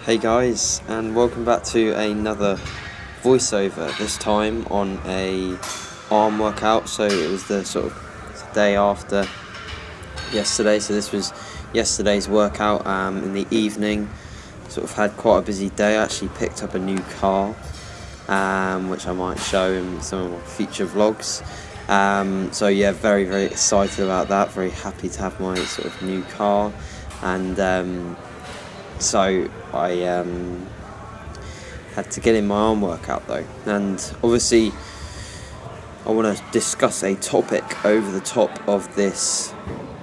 Hey guys, and welcome back to another voiceover, this time on a arm workout. So it was the sort of day after yesterday, so this was yesterday's workout in the evening. Sort of had quite a busy day. I actually picked up a new car, which I might show in some of my future vlogs. So yeah, very excited about that, very happy to have my sort of new car. And so I had to get in my arm workout though, and obviously I want to discuss a topic over the top of this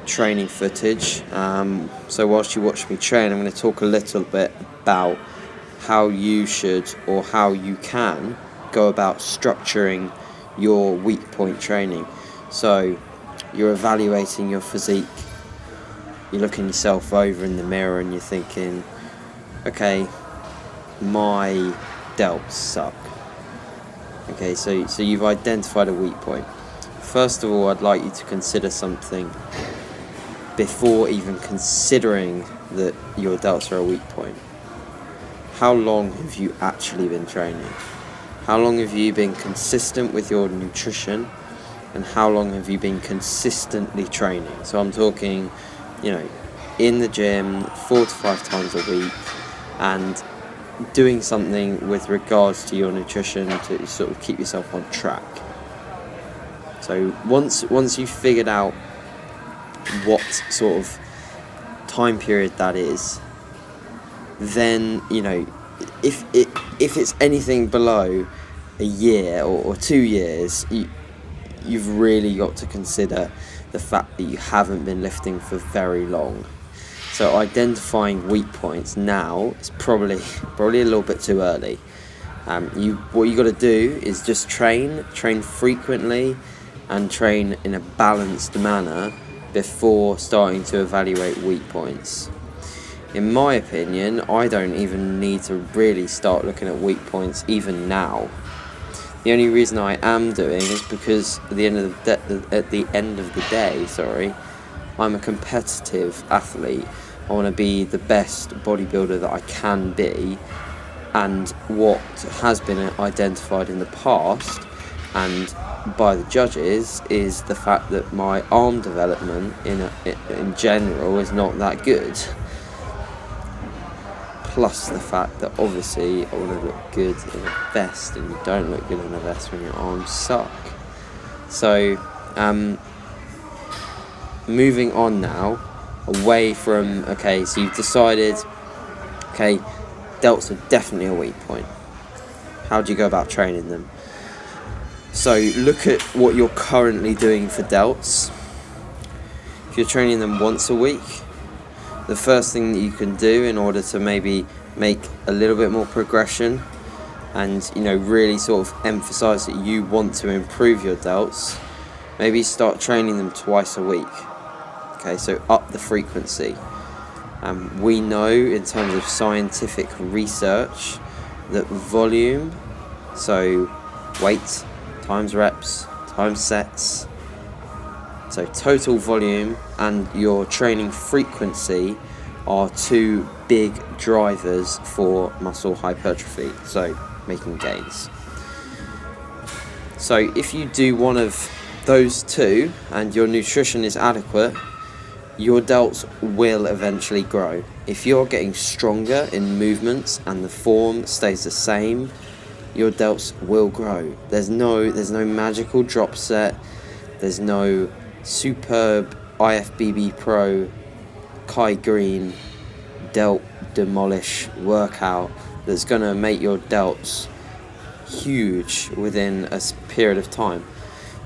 training footage. So whilst you watch me train, I'm going to talk a little bit about how you should or how you can go about structuring your weak point training. So you're evaluating your physique, you're looking yourself over in the mirror and you're thinking, okay, my delts suck. Okay, so you've identified a weak point. First of all, I'd like you to consider something before even considering that your delts are a weak point. How long have you actually been training? How long have you been consistent with your nutrition? And how long have you been consistently training? So I'm talking, in the gym 4 to 5 times a week and doing something with regards to your nutrition to sort of keep yourself on track. So once you've figured out what sort of time period that is, then if it's anything below a year or 2 years, you've really got to consider the fact that you haven't been lifting for very long. So identifying weak points now is probably a little bit too early. What you got to do is just train frequently and train in a balanced manner before starting to evaluate weak points. In my opinion, I don't even need to really start looking at weak points even now. The only reason I am doing is because at the end of the day, I'm a competitive athlete. I want to be the best bodybuilder that I can be, and what has been identified in the past and by the judges is the fact that my arm development in general is not that good. Plus the fact that obviously I want to look good in a vest, and you don't look good in a vest when your arms suck. So moving on now, away from, okay, so you've decided, okay, delts are definitely a weak point. How do you go about training them? So look at what you're currently doing for delts. If you're training them once a week, the first thing that you can do in order to maybe make a little bit more progression and really sort of emphasize that you want to improve your delts, maybe start training them twice a week. Okay, so up the frequency. We know in terms of scientific research that volume, so weight times reps times sets, so total volume and your training frequency are two big drivers for muscle hypertrophy, so making gains. So if you do one of those two and your nutrition is adequate, your delts will eventually grow. If you're getting stronger in movements and the form stays the same, your delts will grow. There's no magical drop set. There's no superb IFBB Pro Kai Green delt demolish workout that's going to make your delts huge within a period of time.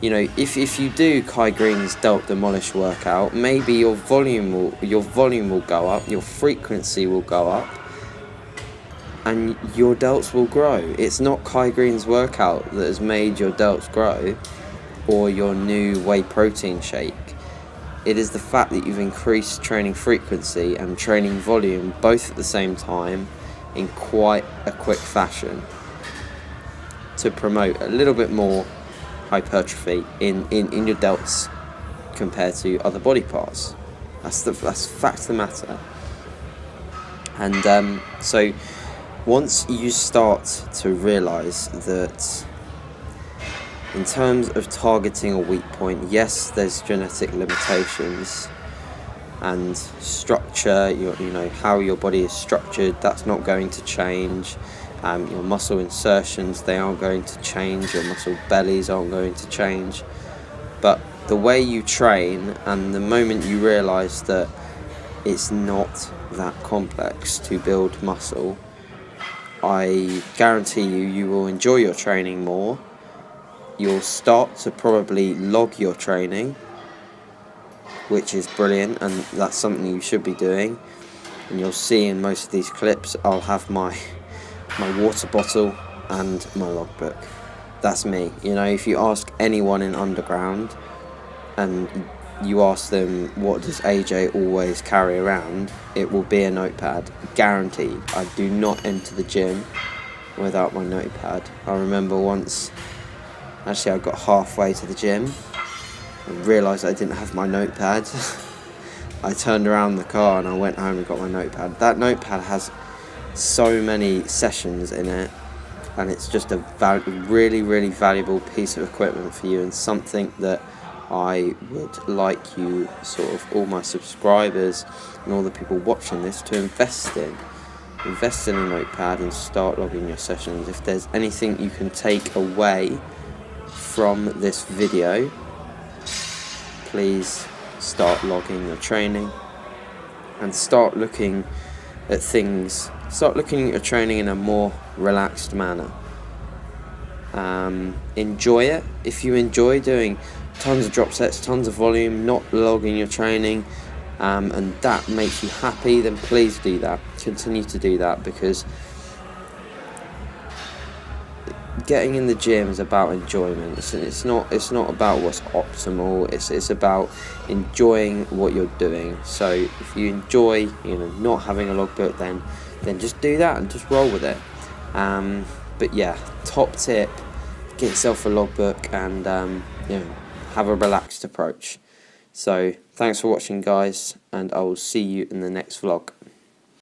If you do Kai Green's delt demolish workout, maybe your volume will go up, your frequency will go up, and your delts will grow. It's not Kai Green's workout that has made your delts grow, or your new whey protein shake. It is the fact that you've increased training frequency and training volume both at the same time in quite a quick fashion to promote a little bit more hypertrophy in your delts compared to other body parts. That's the fact of the matter. And so once you start to realise that in terms of targeting a weak point, yes, there's genetic limitations and structure, you know, how your body is structured, that's not going to change. Your muscle insertions, they aren't going to change. Your muscle bellies aren't going to change. But the way you train, and the moment you realise that it's not that complex to build muscle, I guarantee you will enjoy your training more. You'll start to probably log your training, which is brilliant, and that's something you should be doing. And you'll see in most of these clips I'll have my water bottle and my logbook. That's me. You know, if you ask anyone in underground and you ask them what does AJ always carry around, it will be a notepad, guaranteed. I do not enter the gym without my notepad. I remember once, actually I got halfway to the gym and realised I didn't have my notepad. I turned around the car and I went home and got my notepad. That notepad has so many sessions in it, and it's just a really, really valuable piece of equipment for you, and something that I would like you, sort of all my subscribers and all the people watching this, to invest in. Invest in a notepad and start logging your sessions. If there's anything you can take away from this video, please start logging your training and start looking at things. Start looking at your training in a more relaxed manner. Enjoy it. If you enjoy doing tons of drop sets, tons of volume, not logging your training, and that makes you happy, then please do that. Continue to do that, because getting in the gym is about enjoyment. It's not about what's optimal. It's about enjoying what you're doing. So if you enjoy, not having a logbook, then just do that and just roll with it. But yeah, top tip: get yourself a logbook and have a relaxed approach. So thanks for watching, guys, and I will see you in the next vlog.